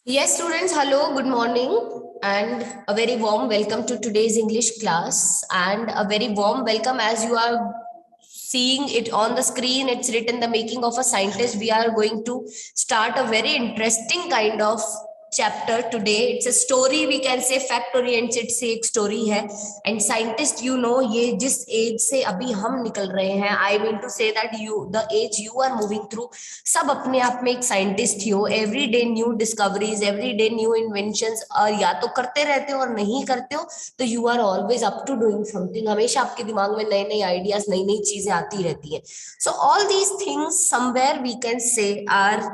Yes, students, hello, good morning, and a very warm welcome to today's English class. And a very warm welcome as you are seeing it on the screen. It's written The Making of a Scientist. We are going to start a very interesting kind of chapter today. It's a story, we can say fact oriented से एक story है. And scientist, you know, ये जिस age से अभी हम निकल रहे हैं, I mean to say that the age you are moving through, सब अपने आप में एक साइंटिस्ट ही हो. Every day new discoveries, every day new inventions, और या तो करते रहते हो और नहीं करते हो तो you are always up to doing something. हमेशा आपके दिमाग में नए नए आइडियाज, नई नई चीजें आती रहती है. So all these things somewhere we can say or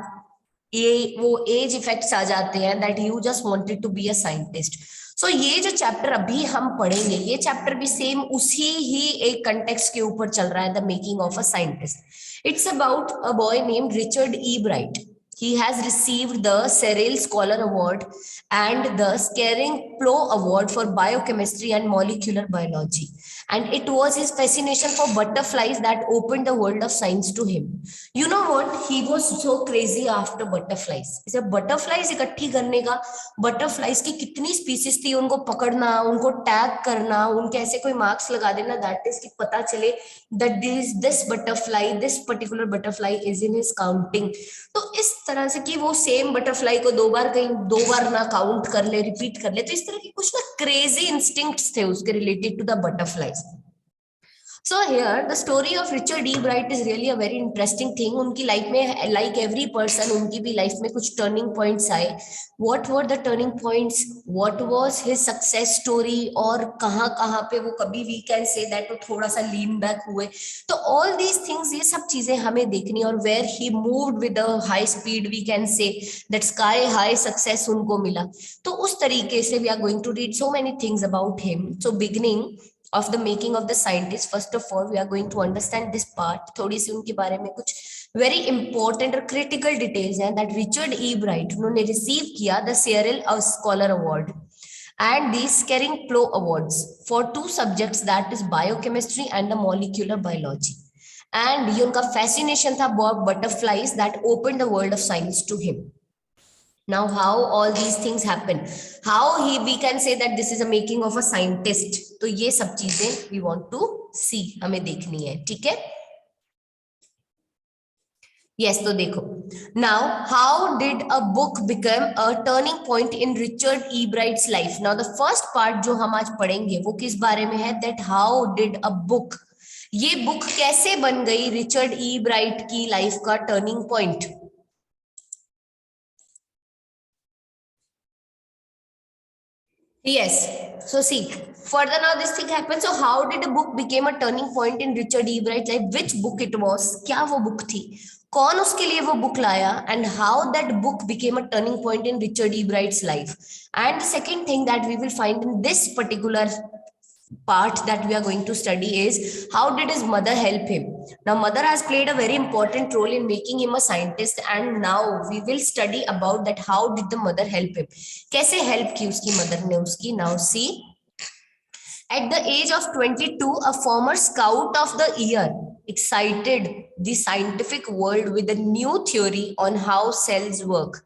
ये वो एज इफेक्ट्स आ जाते हैं that you just wanted to be a scientist. So ये जो चैप्टर अभी हम पढ़ेंगे, ये चैप्टर भी सेम उसी ही एक कंटेक्स्ट के ऊपर चल रहा है, the making of a scientist. It's about a boy named Richard E. Bright. He has received the Cyril Scholar Award and the Scaring-Plough Award for Biochemistry and Molecular Biology. And it was his fascination for butterflies that opened the world of science to him. You know what? He was so crazy after butterflies. इसे butterflies इकट्ठी करने का, butterflies की कितनी species थी, उनको पकड़ना, उनको tag करना, उनके ऐसे कोई marks लगा देना, that is कि पता चले that this butterfly, this particular butterfly is in his counting. तो इस तरह से कि वो सेम बटरफ्लाई को कहीं दो बार ना काउंट कर ले, रिपीट कर ले, तो इस तरह की कुछ ना क्रेजी इंस्टिंक्ट्स थे उसके related to the butterflies. So here the story of Richard E. Bright is really a very interesting thing. उनकी लाइफ में like every person, उनकी भी लाइफ में कुछ turning points आए. What were the turning points? What was his success story? और कहाँ कहाँ पे वो कभी we can say that वो थोड़ा सा lean back हुए. तो all these things, ये सब चीजें हमें देखनी, और where he moved with a high speed, we can say that sky high success उनको मिला. तो उस तरीके से we are going to read so many things about him. So beginning of the making of the scientist, first of all we are going to understand this part. थोड़ी सी उनके बारे में कुछ very important और critical details हैं. that Richard E. Bright उन्होंने receive किया the Cyril Scholar Award and the Scaring-Plough Awards for two subjects, that is biochemistry and the molecular biology. And ये उनका fascination था butterflies that opened the world of science to him. Now, how all these things happen? How we can say that this is a making of a scientist? तो ये सब चीजें we want to see, हमें देखनी है, ठीक है? Yes, तो देखो. Now, how did a book become a turning point in Richard E. Bright's life? Now, the first part जो हम आज पढ़ेंगे वो किस बारे में है? That how did a book, ये बुक कैसे बन गई रिचर्ड ई ब्राइट की लाइफ का turning point. Yes. So see, further now this thing happened. So how did a book became a turning point in Richard E. Bright's life? Which book it was? क्या वो book थी? कौन उसके लिए वो book लाया? And how that book became a turning point in Richard E. Bright's life? And the second thing that we will find in this particular part that we are going to study is how did his mother help him. Now mother has played a very important role in making him a scientist, and now we will study about that how did the mother help him, कैसे help की उसकी mother ने उसकी. Now see, at the age of 22 a former scout of the year excited the scientific world with a new theory on how cells work.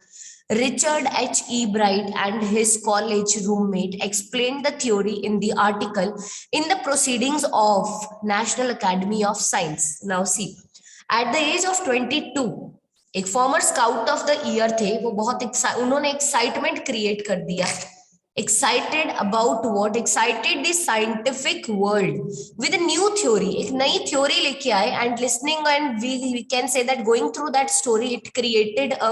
Richard H. E. Bright and his college roommate explained the theory in the article in the Proceedings of National Academy of Science. Now see, at the age of 22, एक farmer scout of the year थे, वो बहुत उन्होंने excitement create कर दिया. Excited about what? Excited the scientific world with a new theory, एक नई theory लेके आए. And listening and we can say that going through that story, it created a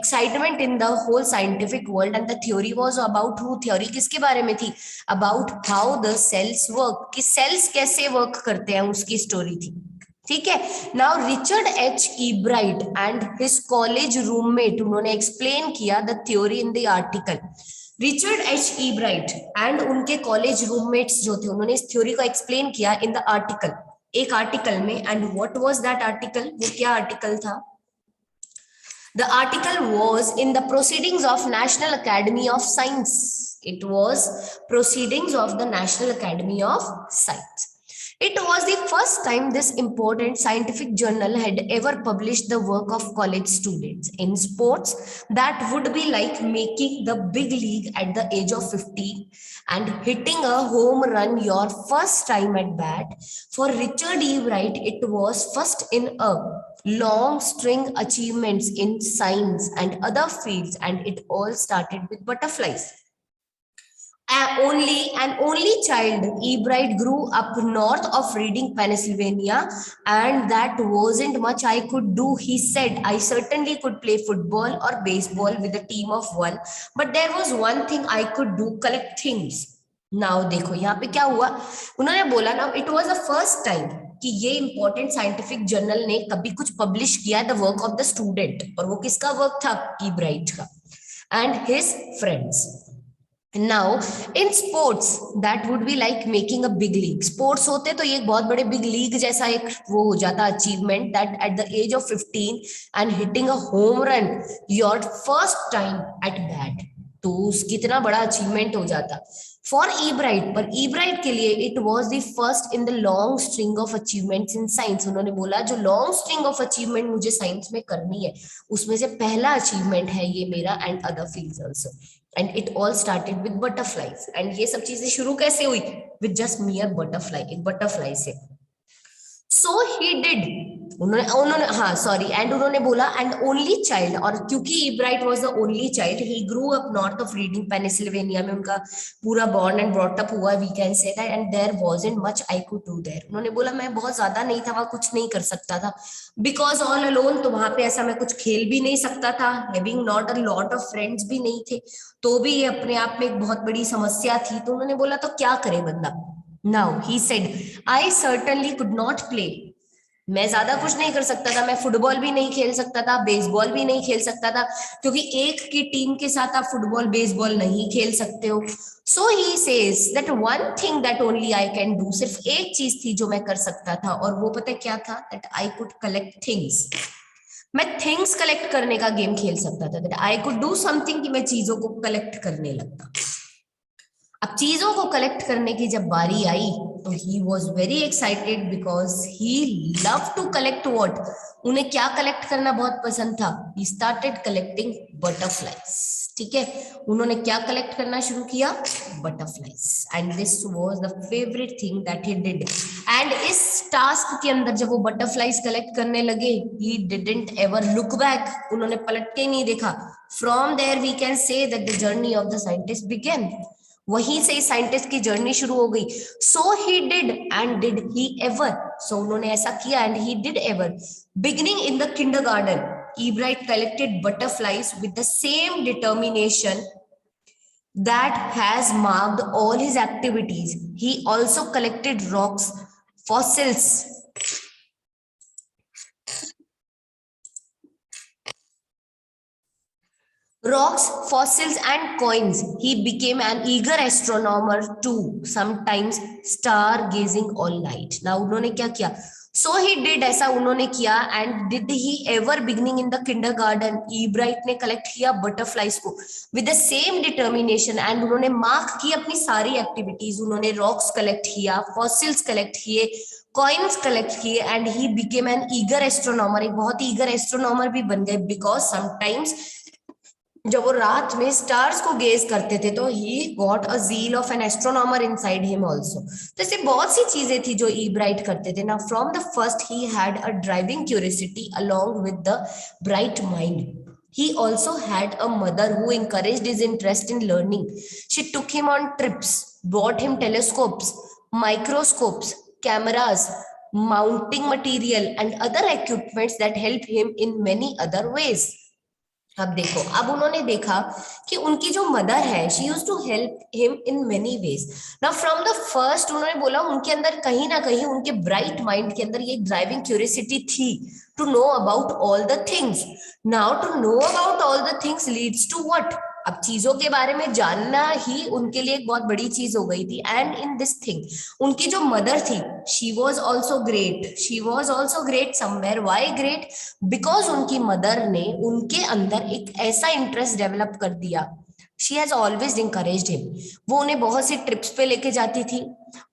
excitement in the whole scientific world. And the theory was about who? Theory किसके बारे में थी? About how the cells work, कि cells कैसे work करते हैं, उसकी story थी. ठीक है. Now Richard H E bright and his college roommate उन्होंने एक्सप्लेन किया the theory in the article. Richard H E bright and उनके कॉलेज रूममेट्स जो थे, उन्होंने इस थ्योरी को एक्सप्लेन किया इन द आर्टिकल, एक आर्टिकल में. And what was that article? वो क्या आर्टिकल था? The article was in the Proceedings of National Academy of Science. It was Proceedings of the National Academy of Science. It was the first time this important scientific journal had ever published the work of college students. In sports, that would be like making the big league at the age of 15 and hitting a home run your first time at bat. For Richard E. Wright, it was first in a long string achievements in science and other fields, and it all started with butterflies. An only child, Ebright grew up north of Reading, Pennsylvania, and that wasn't much I could do. He said, I certainly could play football or baseball with a team of one, but there was one thing I could do, collect things. Now देखो यहाँ पे क्या हुआ, उन्होंने बोला ना, it was the first time कि ये इंपॉर्टेंट साइंटिफिक जर्नल ने कभी कुछ पब्लिश किया, the work of the student, और वो किसका वर्क था, ईब्राइट का and his friends. Now in sports that would be like making a big league. Sports होते तो ये एक बहुत बड़े big league जैसा एक वो हो जाता achievement, that at the age of 15 and hitting a home run your first time at bat, तो कितना बड़ा achievement हो जाता. For Ebright, पर Ebright के लिए it was the first in the long string of achievements in science. उन्होंने बोला जो long string of achievement मुझे science में करनी है उसमें से पहला achievement है ये मेरा, and other fields also. And it all started with butterflies. And ये सब चीजें शुरू कैसे हुई, with just mere butterfly, एक butterfly से. So he did. उन्होंने हाँ सॉरी, एंड उन्होंने बोला एंड ओनली चाइल्ड, और क्योंकि Ebright was the only child, he grew up north of Reading, Pennsylvania में उनका पूरा बॉर्न एंड ब्रॉट अप हुआ, we can say that, and there wasn't much I could do there. उन्होंने बोला मैं बहुत ज्यादा नहीं था वहां, कुछ नहीं कर सकता था, बिकॉज ऑल अलोन, तो वहां पे ऐसा मैं कुछ खेल भी नहीं सकता था, having not a lot of friends भी नहीं थे, तो भी ये अपने आप में एक बहुत बड़ी समस्या थी. तो उन्होंने बोला तो क्या करे बंदा. Now he said I certainly could not play, मैं ज्यादा कुछ नहीं कर सकता था, मैं फुटबॉल भी नहीं खेल सकता था, बेसबॉल भी नहीं खेल सकता था, क्योंकि एक की टीम के साथ आप फुटबॉल बेसबॉल नहीं खेल सकते हो. So he says that one thing that only I can do, सिर्फ एक चीज थी जो मैं कर सकता था, और वो पता क्या था, that I could collect things. मैं थिंग्स कलेक्ट करने का गेम खेल सकता था, that I could do something, कि मैं चीजों को कलेक्ट करने लगता. अब चीजों को कलेक्ट करने की जब बारी आई तो he was very excited, because he love to collect what, उन्हें क्या कलेक्ट करना बहुत पसंद था, ही स्टार्टेड कलेक्टिंग बटरफ्लाइज. ठीक है, उन्होंने क्या कलेक्ट करना शुरू किया, butterflies, and this was the favourite thing that he did. And इस टास्क के अंदर जब वो बटरफ्लाइज कलेक्ट करने लगे, he didn't ever look back, उन्होंने पलट के नहीं देखा. From there we can say that the journey of the scientist began, वहीं से साइंटिस्ट की जर्नी शुरू हो गई. So he did and did he ever, so उन्होंने ऐसा किया and he did ever. Beginning in the kindergarten, Ebright collected butterflies with the same determination that has marked all his activities. He also collected rocks, fossils, and coins. He became an eager astronomer too, sometimes stargazing all night. Now उन्होंने क्या किया, so he did, ऐसा उन्होंने किया. and did he ever, beginning in the kindergarten, Ebright ने collect किया butterflies को with the same determination, and उन्होंने मार्क की अपनी सारी एक्टिविटीज. उन्होंने रॉक्स कलेक्ट किया, फॉसिल्स कलेक्ट किए, कॉइन्स कलेक्ट किए, and he became an eager astronomer, एक बहुत ही ईगर एस्ट्रोनॉमर भी बन गए, बिकॉज समटाइम्स जब वो रात में स्टार्स को गेज करते थे तो he got a zeal of an astronomer inside him also. तो ऐसे बहुत सी चीजें थी जो ईब्राइट करते थे ना. From the first he had a driving curiosity along with the bright mind. He also had a mother who encouraged his interest in learning. She took him on trips, bought him telescopes, microscopes, cameras, mounting material, and other equipments that helped him in many other ways. अब देखो, अब उन्होंने देखा कि उनकी जो mother है, she used to help him in many ways. Now from the first उन्होंने बोला उनके अंदर कहीं ना कहीं, उनके ब्राइट माइंड के अंदर ये ड्राइविंग क्यूरियोसिटी थी to know about all the things. Now to know about all the things leads to what, अब चीजों के बारे में जानना ही उनके लिए एक बहुत बड़ी चीज हो गई थी. एंड इन दिस थिंग उनकी जो मदर थी, she was also great somewhere. Why great, because उनकी मदर ने उनके अंदर एक ऐसा इंटरेस्ट डेवलप कर दिया. She has always encouraged him. वो उन्हें बहुत सी ट्रिप्स पे लेके जाती थी,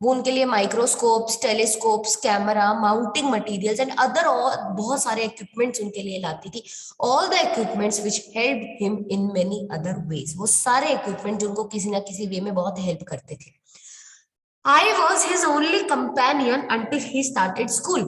वो उनके लिए microscopes, telescopes, camera, mounting materials and other और बहुत सारे इक्विपमेंट्स उनके लिए लाती थी. All the equipments which help him in many other ways. वो सारे इक्विपमेंट जो उनको किसी ना किसी वे में बहुत हेल्प करते थे. I was his only companion until he started school.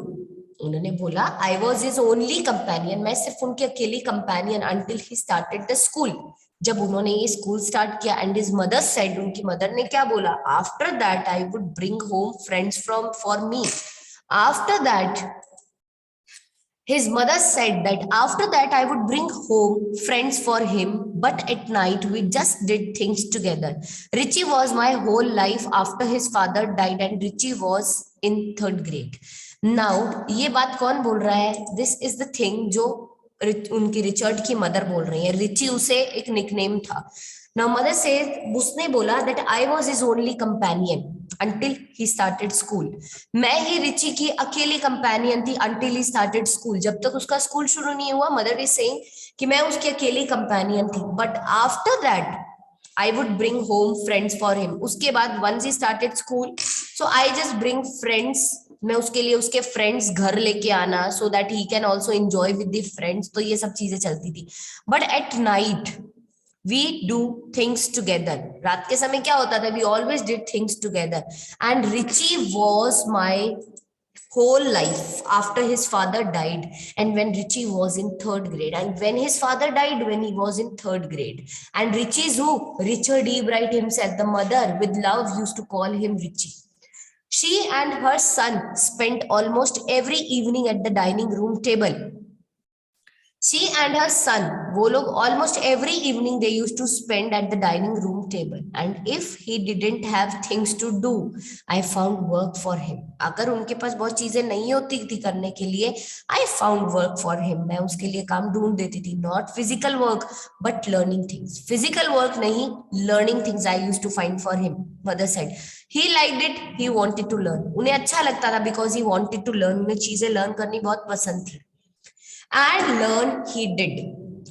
उन्होंने बोला I was his only companion, मैं सिर्फ उनकी अकेली companion until he started the school. जब उन्होंने ये स्कूल स्टार्ट किया. एंड his mother said, उनकी मदर ने क्या बोला? After that I would bring home friends for me. After that his mother said that after that I would bring home friends for him, but at night we just did things together. Richie was my whole life after his father died and Richie was in 3rd grade. Now ये बात कौन बोल रहा है? This is the thing जो उनकी Richard की mother बोल रही है. रिची उसे एक निकनेम था. Now mother says, उसने बोला that I was his only companion until he started school. मैं ही रिची की अकेली कंपेनियन थी until he started school. जब तक उसका स्कूल शुरू नहीं हुआ. मदर इज सेइंग कि मैं उसकी अकेली कंपेनियन थी. But after that I would bring home friends for him. उसके बाद once he started school, so I just bring friends. मैं उसके लिए उसके फ्रेंड्स घर लेके आना so that he can also enjoy with the friends. तो ये सब चीजें चलती थी. But at night we do things together. रात के समय क्या होता था? We always did things together. And Richie was my whole life after his father died, and when Richie was in 3rd grade, and when his father died when he was in 3rd grade. And Richie's who? Richard E. Bright himself. The mother with love used to call him Richie. She and her son spent almost every evening at the dining room table. She and her son, वो लोग almost every evening they used to spend at the dining room table. And if he didn't have things to do, I found work for him. अगर उनके पास बहुत चीजें नहीं होती थी करने के लिए, I found work for him. मैं उसके लिए काम ढूंढ देती थी. Not physical work, but learning things. Physical work नहीं, learning things I used to find for him. Mother said. He liked it. He wanted to learn. उन्हें अच्छा लगता था because he wanted to learn. उन्हें चीजें learn करनी बहुत पसंद थी. And learn he did.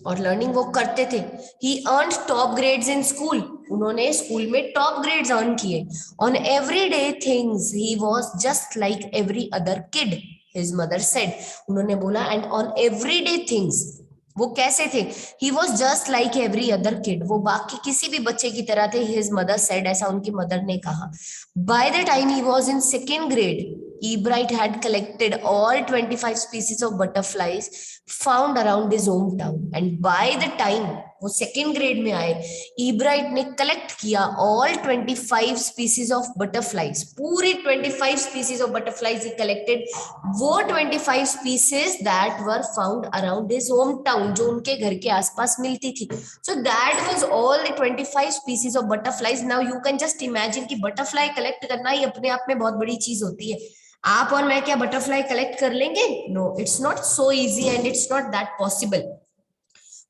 और लर्निंग वो करते थे. He earned top grades in school. उन्होंने स्कूल में टॉप ग्रेड्स अर्न किए. On everyday things he was just like every other kid, his mother said. उन्होंने बोला and on everyday things वो कैसे थे? He was just like every other kid. वो बाकी किसी भी बच्चे की तरह थे. His mother said, ऐसा उनकी मदर ने कहा. By the time he was in 2nd grade, Ebright had collected all 25 species of butterflies found around his hometown. And by the time वो 2nd grade में आए, Ebright ने collect किया all 25 species of butterflies. पूरी 25 species of butterflies he collected. वो 25 species that were found around his hometown, जो उनके घर के आसपास मिलती थी. So that was all the 25 species of butterflies. Now you can just imagine कि butterfly collect करना ही अपने आप में बहुत बड़ी चीज होती है. आप और मैं क्या बटरफ्लाई कलेक्ट कर लेंगे? No, it's not so easy and it's not that possible.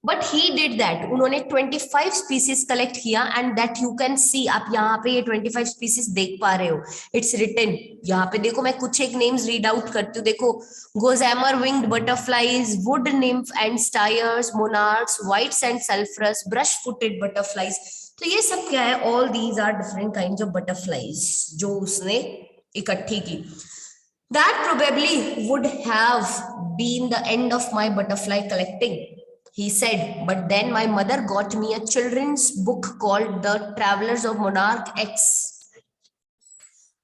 But he did that. उन्होंने 25 स्पीसीज कलेक्ट किया and that you can see. आप यहाँ पे ये 25 स्पीसीज देख पा रहे हो. इट्स रिटन यहाँ पे. देखो मैं कुछ एक नेम्स रीड आउट करती हूँ. देखो, gossamer winged butterflies, wood nymphs and satyrs, monarchs, whites and sulphurs, brush footed butterflies. तो ये सब क्या है? All these are different kinds of butterflies जो उसने इकट्ठी की. That probably would have been the end of my butterfly collecting, he said. But then my mother got me a children's book called The Travelers of Monarch X.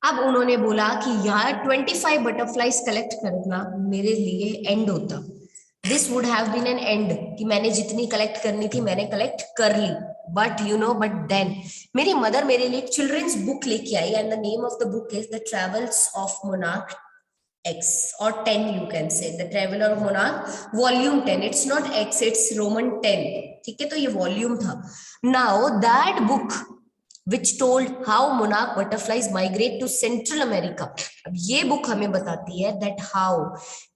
अब उन्होंने बोला कि यार 25 butterflies collect करना मेरे लिए एंड होता. This would have been an end कि मैंने जितनी कलेक्ट करनी थी मैंने कलेक्ट कर ली. But you know, but then मेरी मदर मेरे लिए चिल्ड्रंस बुक लेके आई and the name of the book is the travels of monarch X or 10, you can say. The Traveler of Monarch volume 10. It's not X, it's Roman 10. ठीक है, तो ये volume था. Now that book which told how monarch butterflies migrate to Central America. अब ये book हमें बताती है that how,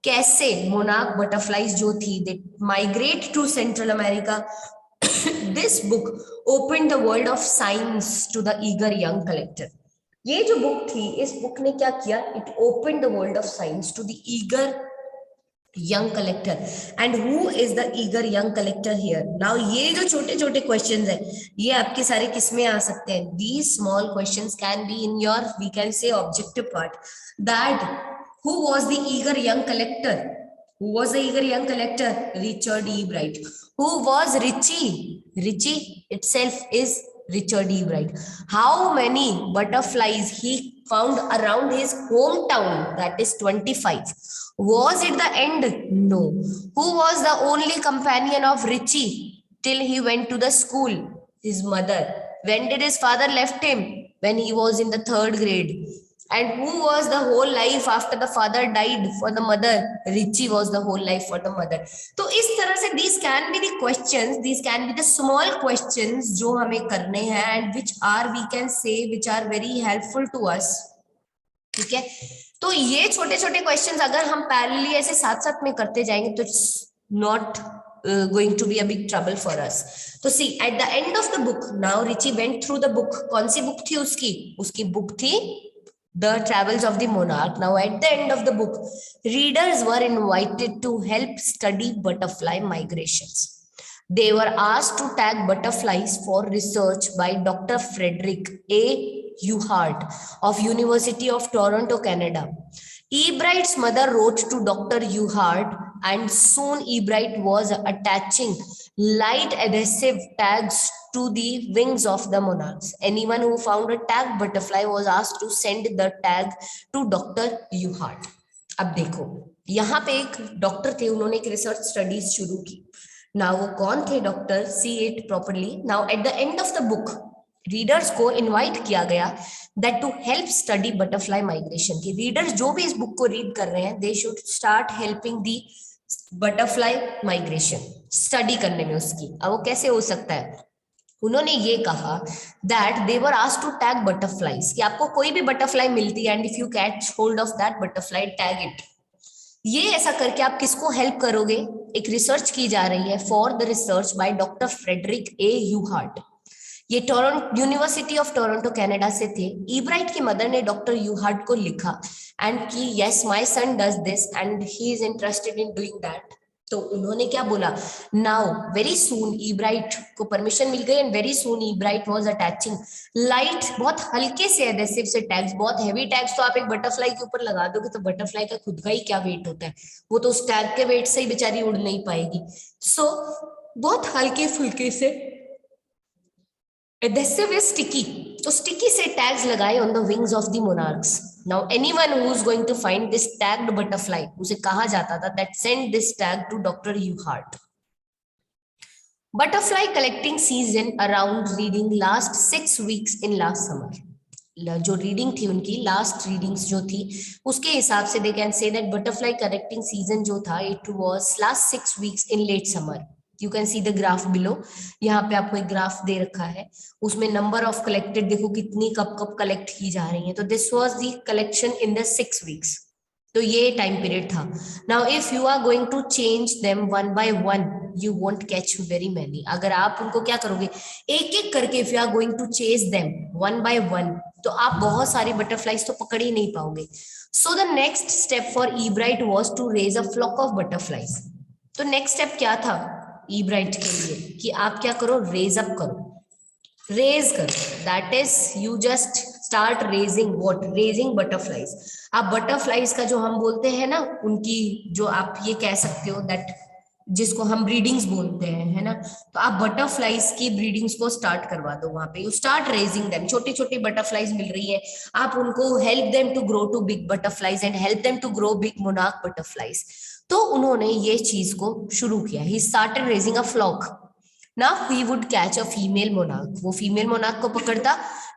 कैसे monarch butterflies जो थी they migrate to Central America. This book opened the world of science to the eager young collector. ये जो बुक थी, इस बुक ने क्या किया? It open the world of science to the eager young collector. And who is the eager young collector here? Now ये जो छोटे छोटे questions है, ये आपके सारे किस में आ सकते हैं? These small questions can be in your, we can say, objective part. That who was the eager young collector? Who was the eager young collector? Richard E. Bright. Who was Ritchie? Ritchie itself is Richard E. Bright. How many butterflies he found around his hometown? That is 25. Was it the end? No. Who was the only companion of Richie till he went to the school? His mother. When did his father left him? When he was in the 3rd grade. And who was the whole life after the father died for the mother? Richie was the whole life for the mother. तो इस तरह से these can be the questions, these can be the small questions जो हमें करने हैं, and which are, we can say, which are very helpful to us. ठीक है, तो ये छोटे छोटे क्वेश्चंस अगर हम पैरेलली ऐसे साथ साथ में करते जाएंगे तो it's not going to be a big trouble for us. तो see, at the end of the book, now Richie went through the book. कौन सी book थी उसकी? उसकी book थी The Travels of the Monarch. Now at the end of the book, readers were invited to help study butterfly migrations. They were asked to tag butterflies for research by Dr. Frederick A. Uhart of University of Toronto, Canada. Ebright's mother wrote to Dr. Uhart, and soon Ebright was attaching light adhesive tags to the wings of the monarchs. Anyone who found a tagged butterfly was asked to send the tag to Dr. Uhart. अब देखो, यहाँ पे एक doctor थे, उन्होंने एक research studies शुरू की. Now वो कौन थे doctor? See it properly. Now at the end of the book, readers को इनवाइट किया गया that to help study butterfly migration. कि रीडर्स जो भी इस बुक को रीड कर रहे हैं, they should start helping the butterfly migration, study करने में उसकी. अब वो कैसे हो सकता है? उन्होंने ये कहा that they were asked to tag butterflies, कि आपको कोई भी बटरफ्लाई मिलती है and if you catch hold of that butterfly, tag it. ये ऐसा करके आप किसको हेल्प करोगे? एक रिसर्च की जा रही है for the research by doctor Frederick A Urquhart. ये Toronto, university of Toronto Canada से थे. ईब्राइट की मदर ने डॉक्टर यूहार्ट को लिखा एंड कि yes my son does this and he is interested in doing that. तो उन्होंने क्या बोला? नाउ वेरी सून ईब्राइट को परमिशन मिल गई and very soon Ebright was attaching light, बहुत हल्के से एडेसिव से टैग्स. बहुत हैवी टैग्स तो आप एक बटरफ्लाई के ऊपर लगा दोगे तो बटरफ्लाई का खुद का ही क्या वेट होता है, वो तो उस टैग के वेट से ही बेचारी उड़ नहीं पाएगी. सो बहुत हल्के फुल्के से adhesive is sticky, तो sticky से tags लगाए on the wings of the monarchs. Now anyone who is going to find this tagged butterfly, उसे कहा जाता था that send this tag to Dr. Uhart. Butterfly collecting season around reading last 6 weeks in last summer. जो reading थी उनकी, last readings जो थी उसके हिसाब से they can say that butterfly collecting season जो था it was last 6 weeks in late summer. You can see the graph below. यहाँ पे आपको एक ग्राफ दे रखा है, उसमें नंबर ऑफ कलेक्टेड देखो कितनी कब कब कलेक्ट की जा रही है. तो this was the collection in the 6 weeks. तो ये टाइम पीरियड था. Now if you are going to change them one by one, you won't catch very many. अगर आप उनको क्या करोगे एक एक करके, if you are going to chase them one by one, तो आप बहुत सारी बटरफ्लाईज तो पकड़ ही नहीं पाओगे. So the next step for Ebright was to raise a flock of butterflies. तो नेक्स्ट स्टेप क्या था ईब्राइट के लिए कि आप क्या करो? रेज अप करो, रेज करो. That is you just start raising what? Raising butterflies. आप बटरफ्लाईज का जो हम बोलते हैं ना, उनकी जो आप ये कह सकते हो दैट जिसको हम ब्रीडिंग्स बोलते हैं, है ना, तो आप बटरफ्लाईज की ब्रीडिंग्स को स्टार्ट करवा दो वहां पे. You start raising them. छोटी छोटी बटरफ्लाईज मिल रही है, आप उनको help them to grow to big butterflies and help them to grow big monarch butterflies. तो उन्होंने ये चीज को शुरू किया. He started raising a flock. Now he would catch a female monarch. वो फीमेल मोनार्क को पकड़ता,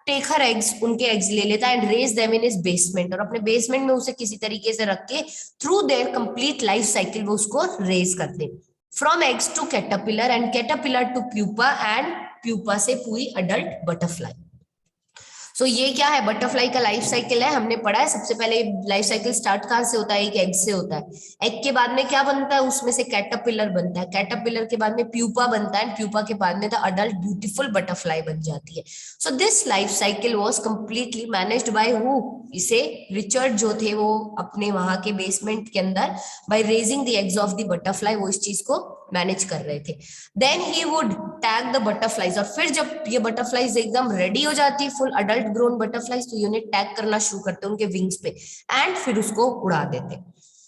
टेक हर एग्स, उनके एग्स ले लेता and raise them in his basement, और अपने बेसमेंट में उसे किसी तरीके से रख के through their complete life cycle वो उसको रेज करते. From eggs to caterpillar and caterpillar to pupa and pupa से पूरी अडल्ट बटरफ्लाई. सो ये क्या है, बटरफ्लाई का लाइफ साइकिल है, हमने पढ़ा है। सबसे पहले लाइफ साइकिल स्टार्ट कहाँ से होता है, एक एग से होता है। एग के बाद में क्या बनता है, उसमें से कैटरपिलर बनता है, कैटरपिलर के बाद में प्यूपा बनता है, प्यूपा के बाद में द अडल्ट ब्यूटीफुल बटरफ्लाई बन जाती है। So this life cycle was completely managed by who, इसे रिचर्ड जो थे वो अपने वहां के बेसमेंट के अंदर by raising the eggs of the butterfly, वो इस चीज को मैनेज कर रहे थे। Then he would tag the butterflies, और फिर जब ये बटरफ्लाइज एकदम रेडी हो जाती है, फुल अडल्ट ग्रोन बटरफ्लाइज, तो यूनिट टैग करना शुरू करते हैं उनके विंग्स पे एंड फिर उसको उड़ा देते।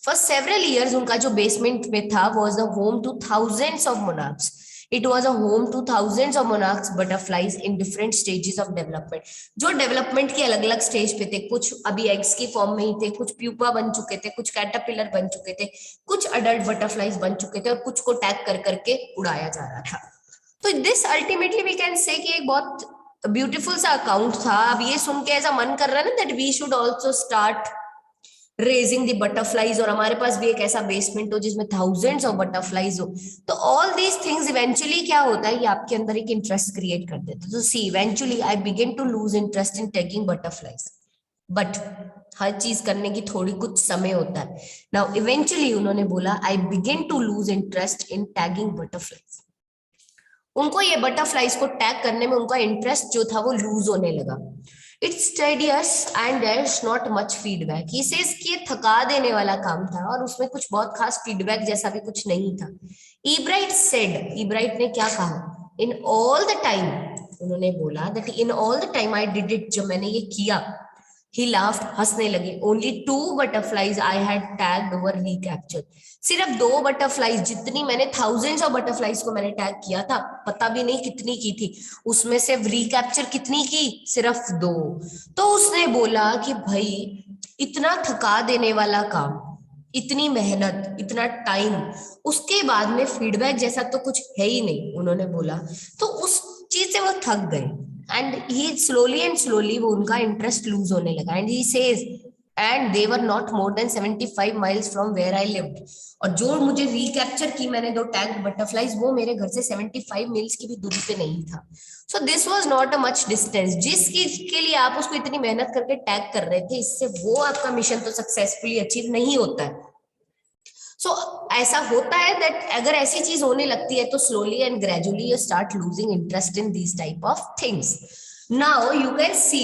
फॉर सेवरल इयर्स उनका जो बेसमेंट में था was the home two thousands of monarchs. It was a home two thousands of monarchs butterflies in different stages of development, जो डेवलपमेंट के अलग अलग स्टेज पे थे। कुछ अभी एग्स की फॉर्म में ही थे, कुछ प्यूपा बन चुके थे, कुछ कैटरपिलर बन चुके थे, कुछ अडल्ट बटरफ्लाइज बन चुके थे, और कुछ को टैग कर करके उड़ाया जा रहा था। तो दिस अल्टीमेटली वी कैन से कि एक बहुत ब्यूटीफुल सा अकाउंट था। अब ये सुन के ऐसा मन कर रहा है ना that we should also start raising the butterflies, और हमारे पास भी एक ऐसा बेसमेंट हो जिसमें थाउजेंड्स ऑफ बटरफ्लाइज हो। तो ऑल दीज थिंग्स इवेंचुअली क्या होता है, ये आपके अंदर एक इंटरेस्ट क्रिएट कर देते हैं। तो see eventually I begin to lose interest in taking butterflies, but हर चीज करने की थोड़ी कुछ समय होता है। नाउ इवेंचुअली उन्होंने बोला I begin to lose interest in tagging butterflies. उनको ये बटरफ्लाइज को टैग करने में उनका इंटरेस्ट जो था वो लूज होने लगा। It's tedious and there is not much feedback, he says कि ये थका देने वाला काम था और उसमें कुछ बहुत खास फीडबैक जैसा भी कुछ नहीं था। ईब्राइट सेड, ईब्राइट ने क्या कहा, इन ऑल द टाइम, उन्होंने बोला that in all the time I did it, जब मैंने ये किया, he laughed, हंसने लगे, only 2 butterflies I had tagged were recaptured, सिर्फ 2 बटरफ्लाइज, जितनी मैंने थाउजेंड्स ऑफ बटरफ्लाइज को मैंने टैग किया था, पता भी नहीं कितनी की थी, उसमें से रिकैप्चर कितनी की, सिर्फ 2। तो उसने बोला कि भाई इतना थका देने वाला काम, इतनी मेहनत, इतना टाइम, उसके बाद में फीडबैक जैसा तो कुछ है ही नहीं, उन्होंने बोला। तो उस चीज से वो थक गए and he slowly and slowly वो उनका इंटरेस्ट लूज होने लगा। And he says and they were not more than 75 miles from where I lived, और जो मुझे रिकैप्चर की मैंने 2 टैग बटरफ्लाइज, वो मेरे घर से 75 मील्स की भी दूरी पे नहीं था। So this was not a much distance, जिस चीज के लिए आप उसको इतनी मेहनत करके टैग कर रहे थे, इससे वो आपका मिशन तो सक्सेसफुली अचीव नहीं होता है। सो ऐसा होता है दैट अगर ऐसी चीज होने लगती है तो slowly and gradually you start losing interest in this type of things. Now you can see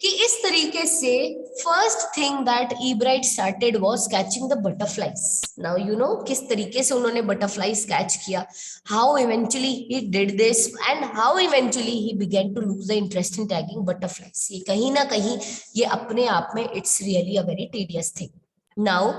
कि इस तरीके से first thing that Ebright started was catching the butterflies. Now you know किस तरीके से उन्होंने बटरफ्लाइज कैच किया, how eventually he did this and how eventually he began to lose the interest in tagging butterflies. ये कहीं ना कहीं ये अपने आप में it's really a very tedious thing. Now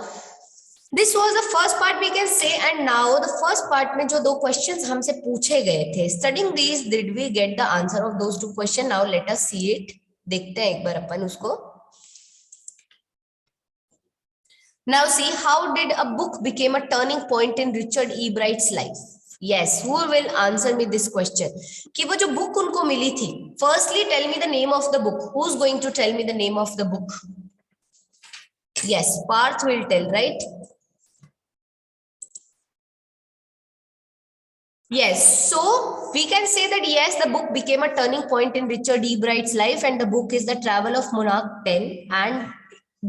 this was the first part we can say, and now the first part में जो 2 क्वेश्चंस हमसे पूछे गए थे, studying this did we get the answer of those 2 question. Now let us see it, देखते हैं एक बार अपन उसको। Now see how did a book became a turning point in Richard Ebright's life. Yes, who will answer me this question? कि वो जो book उनको मिली थी, firstly tell me the name of the book. Who's going to tell me the name of the book? Yes, Parth will tell, right? Yes, so we can say that yes, the book became a turning point in Richard E. Bright's life, and the book is The Travel of Monarch 10. And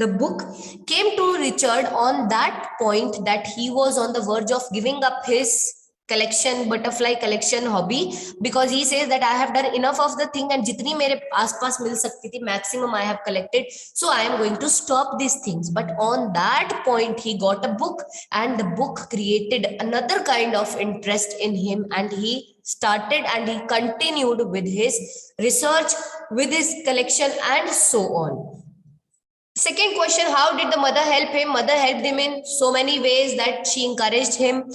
the book came to Richard on that point that he was on the verge of giving up his collection, butterfly collection hobby, because he says that I have done enough of the thing and jitni mere aaspas mil sakti thi maximum I have collected, so I am going to stop these things. But on that point he got a book, and the book created another kind of interest in him, and he started and he continued with his research, with his collection, and so on. Second question, how did the mother help him? Mother helped him in so many ways that she encouraged him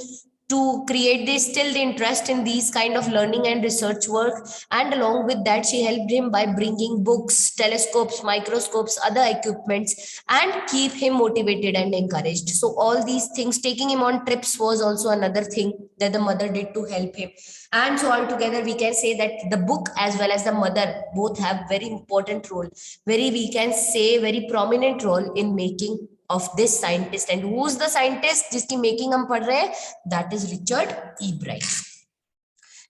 to create this still the interest in these kind of learning and research work, and along with that she helped him by bringing books, telescopes, microscopes, other equipments, and keep him motivated and encouraged. So all these things, taking him on trips was also another thing that the mother did to help him. And so altogether we can say that the book as well as the mother both have very important role, very, we can say, very prominent role in making of this scientist. And who's the scientist जिसकी making हम पढ़ रहे हैं? That is Richard E. Bright.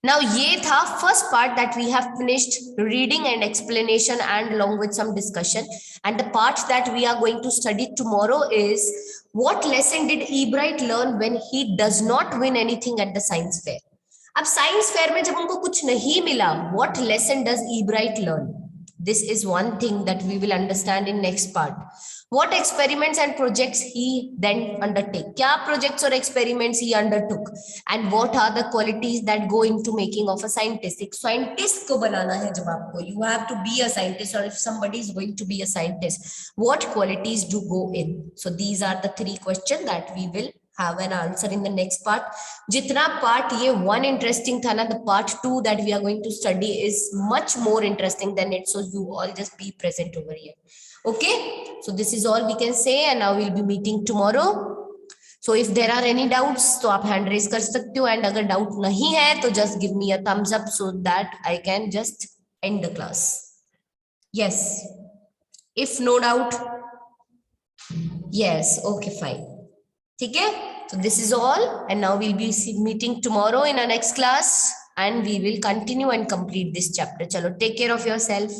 Now ये था first part that we have finished reading and explanation and along with some discussion, and the part that we are going to study tomorrow is what lesson did Ebright learn when he does not win anything at the science fair. अब science fair में जब उनको कुछ नहीं मिला, what lesson does Ebright learn? This is one thing that we will understand in next part. What experiments and projects he then undertake? क्या projects or experiments he undertook? And what are the qualities that go into making of a scientist? एक scientist को बनाना है जब आपको, you have to be a scientist, or if somebody is going to be a scientist, what qualities do go in? So these are the three questions that we will have an answer in the next part. Jitna part ye one interesting tha na, the part 2 that we are going to study is much more interesting than it. So you all just be present over here. Okay, so this is all we can say, and now we'll be meeting tomorrow. So if there are any doubts, तो आप hand raise कर सकते हो, and अगर doubt नहीं है तो just give me a thumbs up so that I can just end the class. Yes, if no doubt, yes, okay, fine. ठीक है, so this is all, and now we'll be meeting tomorrow in our next class, and we will continue and complete this chapter. चलो, take care of yourself.